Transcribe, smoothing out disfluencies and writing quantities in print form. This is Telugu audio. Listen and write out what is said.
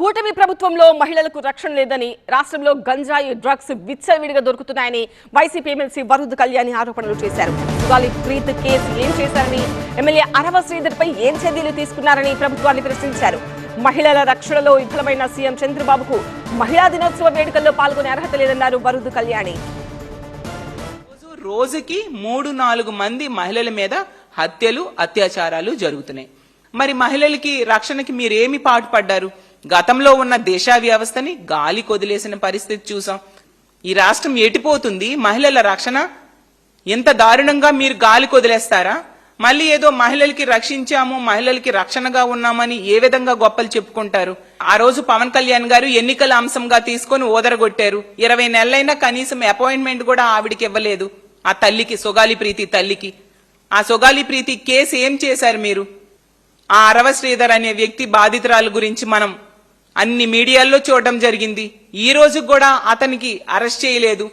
కూటమి ప్రభుత్వంలో మహిళలకు రక్షణ లేదని, రాష్ట్రంలో గంజాయి డ్రగ్స్ విచ్చలవిడిగా దొరుకుతున్నాయని వైసీపీ ఎమ్మెల్సీ వరుద్ కళ్యాణి ఆరోపణలు చేశారు. సుగాలి ప్రీత్ కేసు ఏం చేశారని, ఎమ్మెల్యే అరవ శ్రీధర్పై ఏం చర్యలు తీసుకున్నారని ప్రభుత్వాన్ని ప్రశ్నించారు. మహిళల రక్షణలో విఫలమైన సీఎం చంద్రబాబుకు మహిళా దినోత్సవ వేడుకల్లో పాల్గొనే అర్హత లేదన్నారు వరుద్ కళ్యాణి. రోజుకి 3-4 మంది మహిళల మీద హత్యలు, అత్యాచారాలు జరుగుతున్నాయి. మరి మహిళలకి రక్షణకి మీరేమి పాటుపడ్డారు? గతంలో ఉన్న దేశా వ్యవస్థని గాలి కొదిలేసిన పరిస్థితి చూసాం. ఈ రాష్ట్రం ఎటిపోతుంది? మహిళల రక్షణ ఎంత దారుణంగా మీరు గాలి కొదిలేస్తారా? మళ్ళీ ఏదో మహిళలకి రక్షించాము, మహిళలకి రక్షణగా ఉన్నామని ఏ విధంగా గొప్పలు చెప్పుకుంటారు? ఆ రోజు పవన్ కళ్యాణ్ గారు ఎన్నికల అంశంగా తీసుకొని ఓదరగొట్టారు. 20 నెలలైనా కనీసం అపాయింట్మెంట్ కూడా ఆవిడికి ఇవ్వలేదు. ఆ తల్లికి, సొగాలి ప్రీతి తల్లికి. ఆ సొగాలి ప్రీతి కేసు ఏం చేశారు మీరు? ఆ అరవ శ్రీధర్ అనే వ్యక్తి బాధితురాలు గురించి మనం అన్ని మీడియాల్లో చూడడం జరిగింది. ఈ రోజు కూడా అతనికి అరెస్ట్ చేయలేదు.